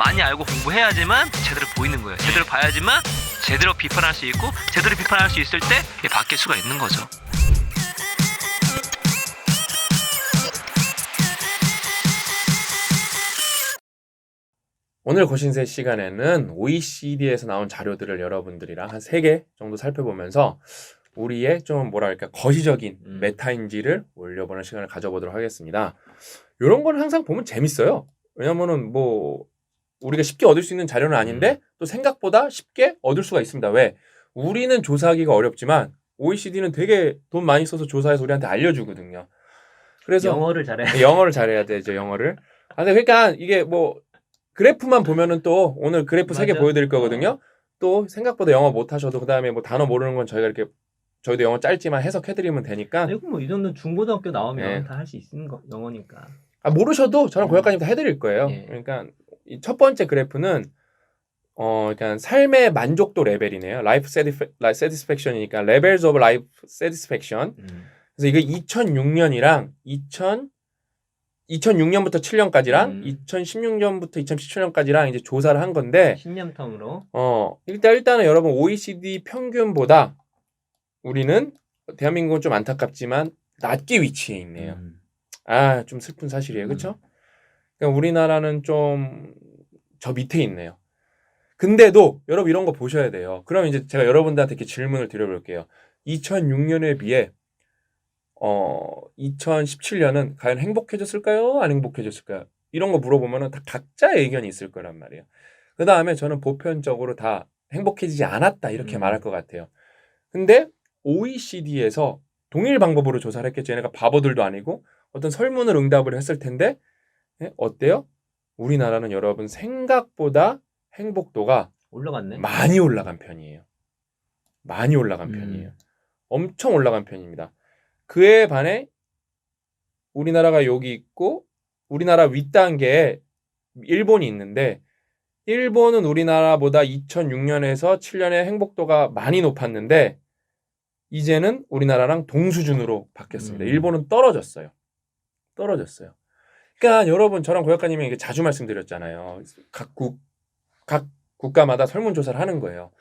많이 알고 공부해야지만 제대로 보이는 거예요. 제대로 봐야지만 제대로 비판할 수 있고 제대로 비판할 수 있을 때 이게 바뀔 수가 있는 거죠. 오늘 고신세 시간에는 OECD에서 나온 자료들을 여러분들이랑 한 3개 정도 살펴보면서 우리의 좀 뭐랄까 거시적인 메타인지를 올려보는 시간을 가져보도록 하겠습니다. 이런 건 항상 보면 재밌어요. 왜냐면은 뭐 우리가 쉽게 얻을 수 있는 자료는 아닌데 또 생각보다 쉽게 얻을 수가 있습니다. 왜? 우리는 조사하기가 어렵지만 OECD는 되게 돈 많이 써서 조사해서 우리한테 알려주거든요. 그래서 영어를 잘해. 영어를 잘해야 되죠, 영어를. 근데 그러니까 이게 뭐 그래프만 보면은 또 오늘 그래프 3개 보여드릴 거거든요. 또 생각보다 영어 못하셔도 그 다음에 뭐 단어 모르는 건 저희가 이렇게 저희도 영어 짧지만 해석해드리면 되니까. 이거 뭐 이 정도 중고등학교 나오면 네. 다 할 수 있는 거 영어니까. 모르셔도 저랑 고약관님 다 해드릴 거예요. 예. 그러니까 이 첫 번째 그래프는 그러니까 삶의 만족도 레벨이네요. Life Satisfaction이니까 Levels of Life Satisfaction. 그래서 이게 2006년이랑 2006년부터 7년까지랑 2016년부터 2017년까지랑 이제 조사를 한 건데 10년 텀으로 일단은 여러분 OECD 평균보다 우리는 대한민국은 좀 안타깝지만 낮게 위치해 있네요. 좀 슬픈 사실이에요. 그렇죠? 그러니까 우리나라는 좀 저 밑에 있네요. 근데도 여러분 이런 거 보셔야 돼요. 그럼 이제 제가 여러분들한테 이렇게 질문을 드려볼게요. 2006년에 비해 2017년은 과연 행복해졌을까요? 안 행복해졌을까요? 이런 거 물어보면 다 각자의 의견이 있을 거란 말이에요. 그 다음에 저는 보편적으로 다 행복해지지 않았다 이렇게 말할 것 같아요. 근데 OECD에서 동일 방법으로 조사를 했겠죠. 얘네가 바보들도 아니고 어떤 설문을 응답을 했을 텐데 어때요? 우리나라는 여러분 생각보다 행복도가 올라갔네. 많이 올라간 편이에요. 많이 올라간 편이에요. 엄청 올라간 편입니다. 그에 반해 우리나라가 여기 있고 우리나라 윗단계에 일본이 있는데 일본은 우리나라보다 2006년에서 7년에 행복도가 많이 높았는데 이제는 우리나라랑 동수준으로 바뀌었습니다. 일본은 떨어졌어요. 그러니까 여러분 저랑 고약가님이 이게 자주 말씀드렸잖아요. 각 국가마다 설문조사를 하는 거예요.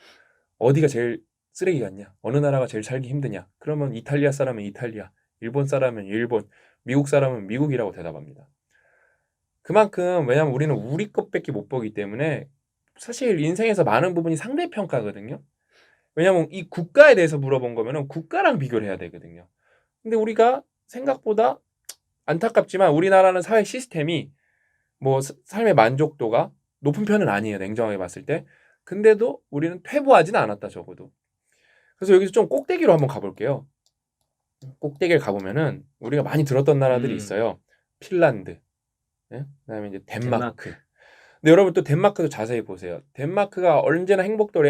어디가 제일 쓰레기 같냐? 어느 나라가 제일 살기 힘드냐? 그러면 이탈리아 사람은 이탈리아, 일본 사람은 일본, 미국 사람은 미국이라고 대답합니다. 그만큼 왜냐하면 우리는 우리 것밖에 못 보기 때문에 사실 인생에서 많은 부분이 상대평가거든요. 왜냐하면 이 국가에 대해서 물어본 거면은 국가랑 비교를 해야 되거든요. 근데 우리가 생각보다 안타깝지만 우리나라는 사회 시스템이 뭐 삶의 만족도가 높은 편은 아니에요. 냉정하게 봤을 때. 근데도 우리는 퇴보하지는 않았다 적어도. 그래서 여기서 좀 꼭대기로 한번 가볼게요. 꼭대기를 가보면은 우리가 많이 들었던 나라들이 있어요. 핀란드, 그다음에 이제 덴마크. 근데 여러분 또 덴마크도 자세히 보세요. 덴마크가 언제나 행복도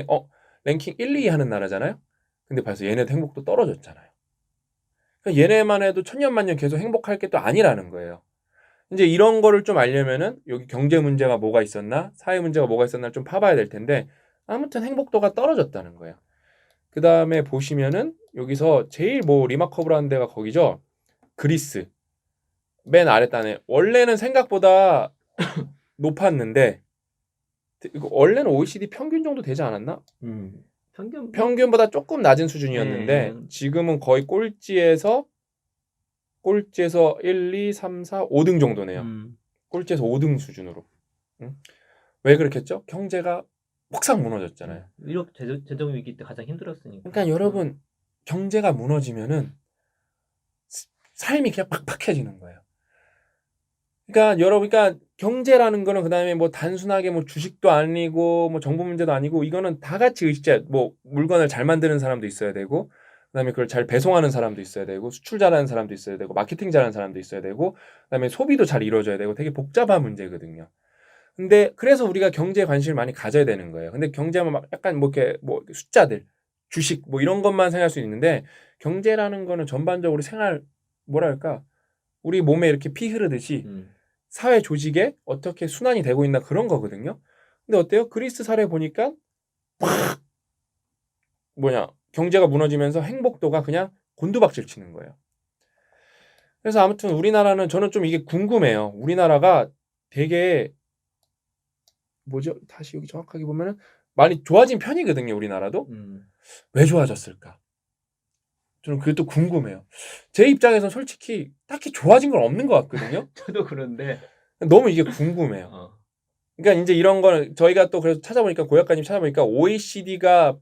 랭킹 1, 2 하는 나라잖아요. 근데 벌써 얘네도 행복도 떨어졌잖아요. 그러니까 얘네만 해도 천년만년 계속 행복할 게 또 아니라는 거예요. 이제 이런 거를 좀 알려면은 여기 경제 문제가 뭐가 있었나, 사회 문제가 뭐가 있었나 좀 파봐야 될 텐데 아무튼 행복도가 떨어졌다는 거예요. 그 다음에 보시면은 여기서 제일 뭐 리마커블한 데가 거기죠. 그리스. 맨 아랫단에 원래는 생각보다 높았는데 이거 원래는 OECD 평균 정도 되지 않았나? 평균보다 조금 낮은 수준이었는데 지금은 거의 꼴찌에서 1, 2, 3, 4, 5등 정도네요. 꼴찌에서 5등 수준으로. 왜 그렇겠죠? 경제가 확상 무너졌잖아요. 이렇게 재정 위기 때 가장 힘들었으니까. 그러니까 여러분 경제가 무너지면은 삶이 그냥 팍팍해지는 거예요. 그러니까 여러분, 그러니까 경제라는 거는 그다음에 뭐 단순하게 뭐 주식도 아니고 뭐 정부 문제도 아니고 이거는 다 같이 의식자 뭐 물건을 잘 만드는 사람도 있어야 되고 그다음에 그걸 잘 배송하는 사람도 있어야 되고 수출 잘하는 사람도 있어야 되고 마케팅 잘하는 사람도 있어야 되고 그다음에 소비도 잘 이루어져야 되고 되게 복잡한 문제거든요. 근데 그래서 우리가 경제에 관심을 많이 가져야 되는 거예요. 근데 경제하면 막 약간 뭐 이렇게 뭐 숫자들, 주식 뭐 이런 것만 생각할 수 있는데 경제라는 거는 전반적으로 생활 뭐랄까 우리 몸에 이렇게 피 흐르듯이 사회 조직에 어떻게 순환이 되고 있나 그런 거거든요. 근데 어때요? 그리스 사례 보니까 팍 경제가 무너지면서 행복도가 그냥 곤두박질 치는 거예요. 그래서 아무튼 우리나라는 저는 좀 이게 궁금해요. 우리나라가 되게 뭐죠? 다시 여기 정확하게 보면은 많이 좋아진 편이거든요. 우리나라도. 음. 왜 좋아졌을까? 저는 그게 또 궁금해요. 제 입장에선 솔직히 딱히 좋아진 건 없는 것 같거든요. 저도 그런데. 너무 이게 궁금해요. 어. 그러니까 이제 이런 거는 저희가 또 그래서 찾아보니까 고약가님 찾아보니까 OECD가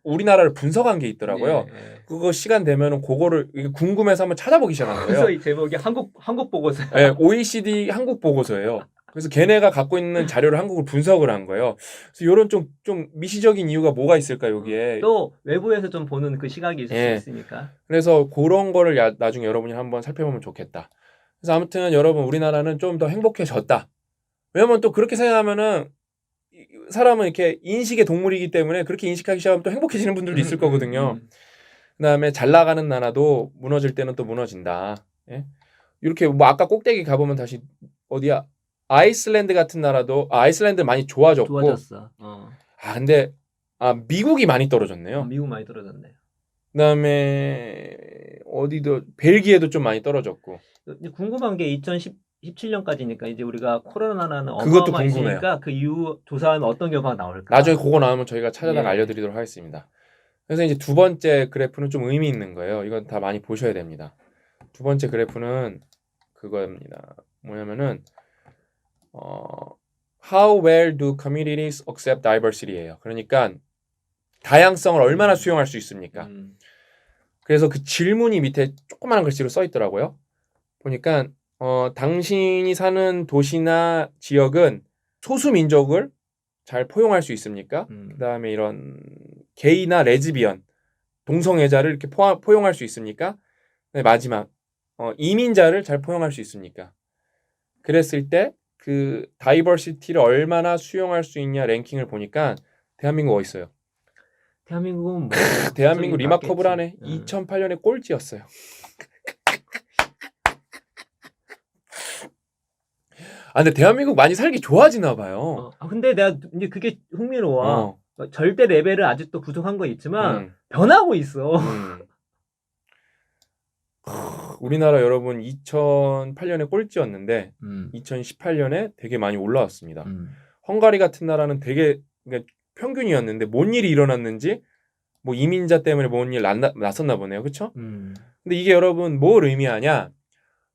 우리나라를 분석한 게 있더라고요. 네, 네. 그거 시간 되면은 그거를 이게 궁금해서 한번 찾아보기 시작한 그래서 거예요. 이 제목이 한국 보고서. 네, OECD 한국 보고서예요. 그래서 걔네가 갖고 있는 자료를 한국을 분석을 한 거예요. 그래서 이런 좀 미시적인 이유가 뭐가 있을까 여기에. 또 외부에서 좀 보는 그 시각이 있을 예. 수 있으니까. 그래서 그런 거를 나중에 여러분이 한번 살펴보면 좋겠다. 그래서 아무튼 여러분 우리나라는 좀 더 행복해졌다. 왜냐면 또 그렇게 생각하면은 사람은 이렇게 인식의 동물이기 때문에 그렇게 인식하기 시작하면 또 행복해지는 분들도 있을 거거든요. 그다음에 잘 나가는 나라도 무너질 때는 또 무너진다. 예? 이렇게 뭐 아까 꼭대기 가보면 다시 어디야? 아이슬란드 같은 나라도 아이슬란드 많이 좋아졌고. 좋아졌어. 근데 미국이 많이 떨어졌네요. 미국 많이 떨어졌네. 그다음에 어디도 벨기에도 좀 많이 떨어졌고. 이제 궁금한 게 2017년까지니까 이제 우리가 코로나라는 그것도 어마어마한 궁금해요. 있으니까 그 이후 조사하면 어떤 결과가 나올까? 나중에 그거 나오면 저희가 찾아다가 예. 알려드리도록 하겠습니다. 그래서 이제 두 번째 그래프는 좀 의미 있는 거예요. 이건 다 많이 보셔야 됩니다. 두 번째 그래프는 그거입니다. 뭐냐면은 How well do communities accept diversity예요. 그러니까 다양성을 얼마나 수용할 수 있습니까? 그래서 그 질문이 밑에 조그마한 글씨로 써 있더라고요. 보니까 당신이 사는 도시나 지역은 소수 민족을 잘 포용할 수 있습니까? 그다음에 이런 게이나 레즈비언, 동성애자를 이렇게 포용할 수 있습니까? 네, 마지막 이민자를 잘 포용할 수 있습니까? 그랬을 때 그 다이버시티를 얼마나 수용할 수 있냐 랭킹을 보니까 대한민국 어디 있어요? 대한민국은 뭐 대한민국 저기 리마커블하네. 맞겠지. 2008년에 꼴찌였어요. 근데 대한민국 많이 살기 좋아지나 봐요. 근데 내가 이제 그게 흥미로워. 절대 레벨은 아직도 부족한 건 있지만 변하고 있어. 우리나라 여러분 2008년에 꼴찌였는데 음. 2018년에 되게 많이 올라왔습니다. 음. 헝가리 같은 나라는 되게 그러니까 평균이었는데 뭔 일이 일어났는지 뭐 이민자 때문에 뭔 일 났었나 보네요. 그렇죠? 근데 이게 여러분 뭘 의미하냐?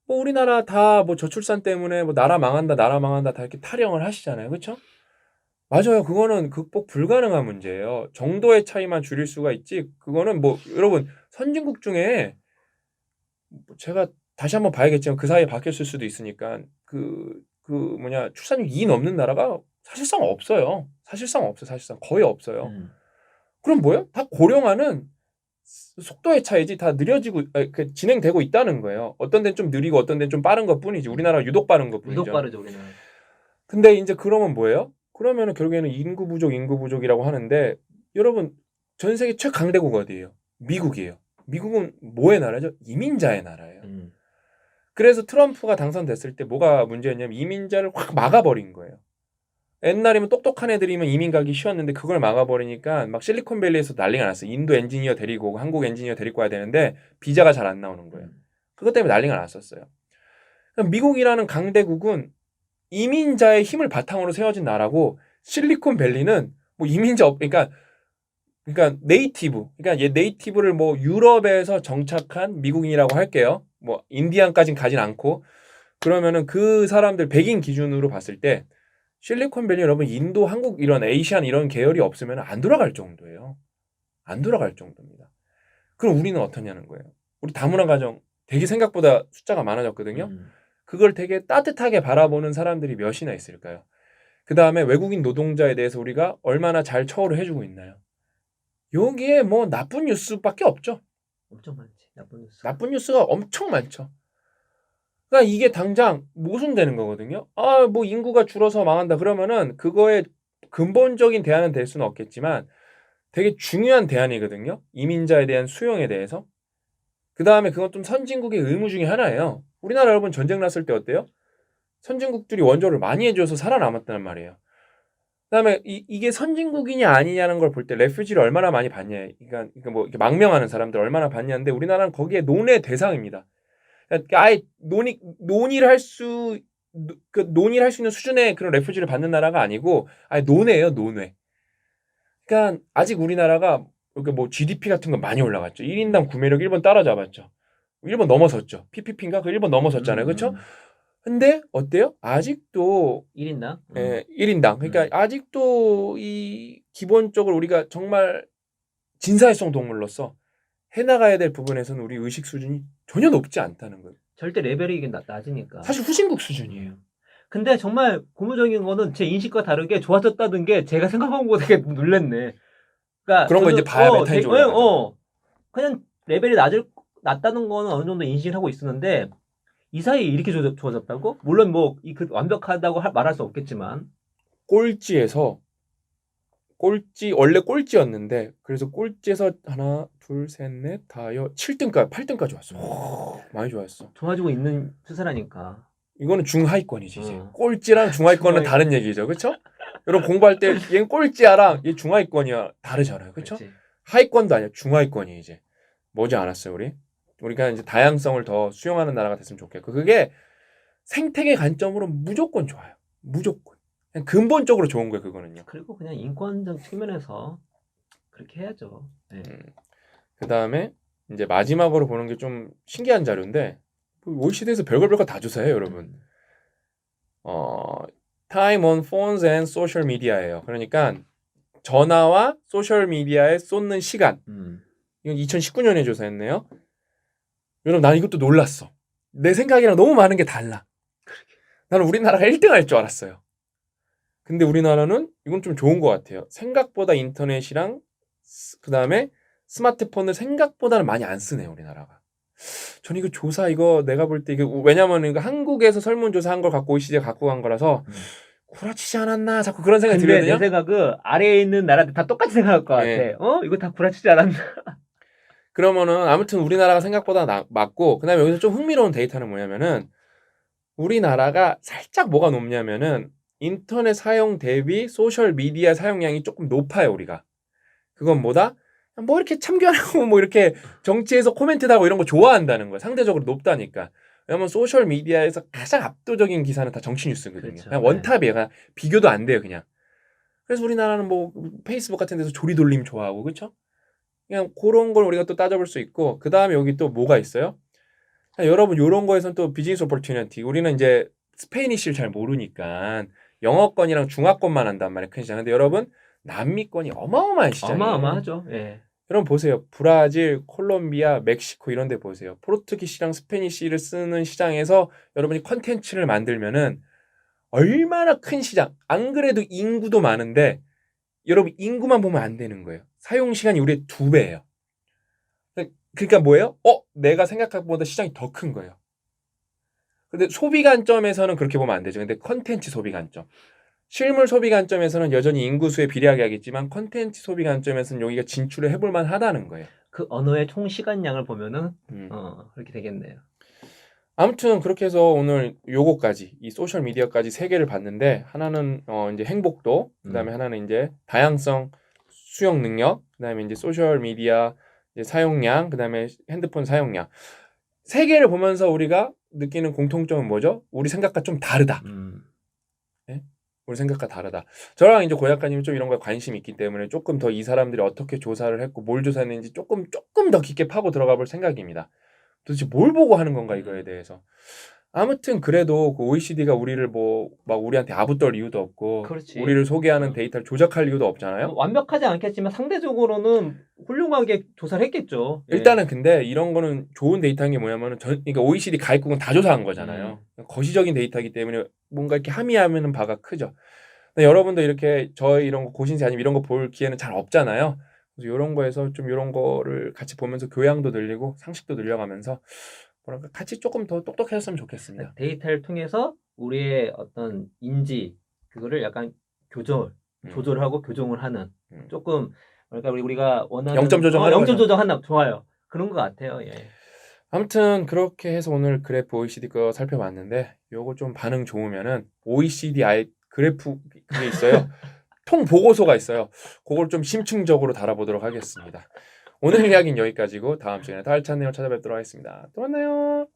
뭐 우리나라 다 뭐 저출산 때문에 뭐 나라 망한다 다 이렇게 타령을 하시잖아요. 그렇죠? 맞아요. 그거는 극복 불가능한 문제예요. 정도의 차이만 줄일 수가 있지. 그거는 뭐 여러분 선진국 중에 제가 다시 한번 봐야겠지만 그 사이에 바뀌었을 수도 있으니까 출산율 2 넘는 나라가 사실상 없어요. 사실상 거의 없어요. 그럼 뭐예요? 다 고령화는 속도의 차이지 다 느려지고 진행되고 있다는 거예요. 어떤 데는 좀 느리고 어떤 데는 좀 빠른 것뿐이지. 우리나라가 유독 빠른 것뿐이죠. 유독 빠르죠 우리는. 근데 이제 그러면 뭐예요? 그러면은 결국에는 인구 부족이라고 하는데 여러분 전 세계 최강대국가 어디예요? 미국이에요. 미국은 뭐의 나라죠? 이민자의 나라예요. 그래서 트럼프가 당선됐을 때 뭐가 문제였냐면 이민자를 확 막아버린 거예요. 옛날이면 똑똑한 애들이면 이민 가기 쉬웠는데 그걸 막아버리니까 막 실리콘밸리에서 난리가 났어요. 인도 엔지니어 데리고 오고 한국 엔지니어 데리고 와야 되는데 비자가 잘 안 나오는 거예요. 그것 때문에 난리가 났었어요. 미국이라는 강대국은 이민자의 힘을 바탕으로 세워진 나라고 실리콘밸리는 뭐 이민자 그러니까 네이티브, 그러니까 얘 네이티브를 뭐 유럽에서 정착한 미국인이라고 할게요. 뭐 인디안까진 가진 않고 그러면은 그 사람들 백인 기준으로 봤을 때 실리콘밸리 여러분 인도, 한국 이런 에이시안 이런 계열이 없으면 안 돌아갈 정도예요. 안 돌아갈 정도입니다. 그럼 우리는 어떠냐는 거예요. 우리 다문화 가정 되게 생각보다 숫자가 많아졌거든요. 그걸 되게 따뜻하게 바라보는 사람들이 몇이나 있을까요? 그 다음에 외국인 노동자에 대해서 우리가 얼마나 잘 처우를 해주고 있나요? 여기에 뭐 나쁜 뉴스밖에 없죠. 엄청 많지. 나쁜 뉴스가 엄청 많죠. 그러니까 이게 당장 모순되는 거거든요. 뭐 인구가 줄어서 망한다 그러면은 그거에 근본적인 대안은 될 수는 없겠지만 되게 중요한 대안이거든요. 이민자에 대한 수용에 대해서. 그 다음에 그건 좀 선진국의 의무 중에 하나예요. 우리나라 여러분 전쟁 났을 때 어때요? 선진국들이 원조를 많이 해줘서 살아남았다는 말이에요. 그 다음에 이게 선진국이냐 아니냐는 걸 볼 때 레퓨지를 얼마나 많이 받냐. 그러니까 뭐 이렇게 망명하는 사람들 얼마나 받냐인데 우리나라는 거기에 논의 대상입니다. 그러니까 아예 논의를 할 수 논의를 할 수 있는 수준의 그런 레퓨지를 받는 나라가 아니고 아예 논외예요, 논외. 그러니까 아직 우리나라가 이렇게 뭐 GDP 같은 거 많이 올라갔죠. 1인당 구매력 일본 따라잡았죠. 일본 넘어섰죠. PPP인가? 그 일본 넘어섰잖아요. 그렇죠? 근데 어때요? 아직도 1인당? 예, 1인당. 그러니까 아직도 이 기본적으로 우리가 정말 진사회성 동물로서 해나가야 될 부분에서는 우리 의식 수준이 전혀 높지 않다는 거예요. 절대 레벨이 이게 낮으니까. 사실 후진국 수준이에요. 근데 정말 고무적인 거는 제 인식과 다르게 좋아졌다는 게 제가 생각한 것보다 되게 놀랬네. 그러니까 그런 거 저는, 이제 봐야 메타인지 올라가죠. 그냥 레벨이 낮다는 거는 어느 정도 인식을 하고 있었는데 이 사이에 이렇게 좋아졌다고? 물론 뭐 그 완벽하다고 말할 수 없겠지만 꼴찌에서 원래 꼴찌였는데 그래서 꼴찌에서 하나, 둘, 셋, 넷, 다여 7등까지 8등까지 왔어. 오, 많이 좋았어. 좋아지고 있는 추세라니까. 이거는 중하위권이지 이제. 꼴찌랑 중하위권은 중하위권. 다른 얘기죠, 그렇죠? 여러분 공부할 때 얘는 꼴찌야랑 얘 중하위권이야 다르잖아요, 그렇죠? 하위권도 아니야, 중하위권이 이제. 뭐지 않았어요, 우리? 우리가 이제 다양성을 더 수용하는 나라가 됐으면 좋겠고 그게 생태계 관점으로 무조건 좋아요, 무조건. 그냥 근본적으로 좋은 거예요, 그거는요. 그리고 그냥 인권적 측면에서 그렇게 해야죠. 네. 그 다음에 이제 마지막으로 보는 게 좀 신기한 자료인데 OECD에서 별걸 다 조사해요, 여러분. Time on phones and social media예요. 그러니까 전화와 소셜 미디어에 쏟는 시간. 이건 2019년에 조사했네요. 여러분, 난 이것도 놀랐어. 내 생각이랑 너무 많은 게 달라. 나는 우리나라가 1등 할 줄 알았어요. 근데 우리나라는 이건 좀 좋은 것 같아요. 생각보다 인터넷이랑 그 다음에 스마트폰을 생각보다는 많이 안 쓰네요, 우리나라가. 전 이거 조사 이거 내가 볼 때 이게 왜냐면 이거 한국에서 설문조사한 걸 갖고 OECD가 갖고 간 거라서 구라치지 않았나 자꾸 그런 생각이 근데 들거든요. 내 생각은 아래에 있는 나라들 다 똑같이 생각할 것 같아. 네. 이거 다 구라치지 않았나? 그러면은 아무튼 우리나라가 생각보다 맞고 그다음에 여기서 좀 흥미로운 데이터는 뭐냐면은 우리나라가 살짝 뭐가 높냐면은 인터넷 사용 대비 소셜 미디어 사용량이 조금 높아요, 우리가. 그건 뭐다? 뭐 이렇게 참견하고 뭐 이렇게 정치에서 코멘트 달고 이런 거 좋아한다는 거야. 상대적으로 높다니까. 왜냐면 소셜 미디어에서 가장 압도적인 기사는 다 정치 뉴스거든요. 그렇죠. 그냥 원탑이에요. 그냥 비교도 안 돼요, 그냥. 그래서 우리나라는 뭐 페이스북 같은 데서 조리돌림 좋아하고, 그렇죠? 그냥 그런 걸 우리가 또 따져볼 수 있고, 그 다음에 여기 또 뭐가 있어요? 여러분, 요런 거에서는 또 비즈니스 오퍼튜니티. 우리는 이제 스페니쉬를 잘 모르니까 영어권이랑 중화권만 한단 말이에요, 큰 시장. 근데 여러분, 남미권이 어마어마한 시장이에요. 어마어마하죠. 예. 여러분 보세요. 브라질, 콜롬비아, 멕시코 이런 데 보세요. 포르투기시랑 스페니쉬를 쓰는 시장에서 여러분이 컨텐츠를 만들면은 얼마나 큰 시장. 안 그래도 인구도 많은데 여러분 인구만 보면 안 되는 거예요. 사용 시간이 우리의 2배예요. 그러니까 뭐예요? 내가 생각한 것보다 시장이 더 큰 거예요. 근데 소비 관점에서는 그렇게 보면 안 되죠. 근데 컨텐츠 소비 관점. 실물 소비 관점에서는 여전히 인구수에 비례하게 하겠지만 컨텐츠 소비 관점에서는 여기가 진출을 해볼 만하다는 거예요. 그 언어의 총 시간량을 보면은 그렇게 되겠네요. 아무튼 그렇게 해서 오늘 요거까지 이 소셜 미디어까지 3개를 봤는데 하나는 이제 행복도, 그다음에 하나는 이제 다양성 수용 능력, 그다음에 이제 소셜 미디어 이제 사용량, 그다음에 핸드폰 사용량. 3개를 보면서 우리가 느끼는 공통점은 뭐죠? 우리 생각과 좀 다르다. 네? 우리 생각과 다르다. 저랑 이제 고 작가님이 좀 이런 거에 관심이 있기 때문에 조금 더 이 사람들이 어떻게 조사를 했고 뭘 조사했는지 조금 더 깊게 파고 들어가 볼 생각입니다. 도대체 뭘 보고 하는 건가 이거에 대해서. 아무튼 그래도 그 OECD가 우리를 뭐 막 우리한테 아부떨 이유도 없고 그렇지. 우리를 소개하는 데이터를 조작할 이유도 없잖아요. 완벽하지 않겠지만 상대적으로는 훌륭하게 조사를 했겠죠. 예. 일단은 근데 이런 거는 좋은 데이터인 게 뭐냐면은 그러니까 OECD 가입국은 다 조사한 거잖아요. 거시적인 데이터이기 때문에 뭔가 이렇게 함의하면은 바가 크죠. 근데 여러분도 이렇게 저희 이런 거 고신세 아니면 이런 거 볼 기회는 잘 없잖아요. 그래서 이런 거에서 좀 이런 거를 같이 보면서 교양도 늘리고 상식도 늘려가면서 뭐랄까 같이 조금 더 똑똑해졌으면 좋겠습니다. 데이터를 통해서 우리의 어떤 인지 그거를 약간 조절하고 교정을 하는 조금 그러니까 우리가 원하는 0점 조정하는 0점 조정한다. 좋아요. 그런 것 같아요. 예. 아무튼 그렇게 해서 오늘 그래프 OECD 거 살펴봤는데 요거 좀 반응 좋으면은 OECD 아예 그래프 그게 있어요. 통 보고서가 있어요. 그걸 좀 심층적으로 달아보도록 하겠습니다. 오늘 이야기는 여기까지고 다음 시간에 더 알찬 내용 찾아뵙도록 하겠습니다. 또 만나요.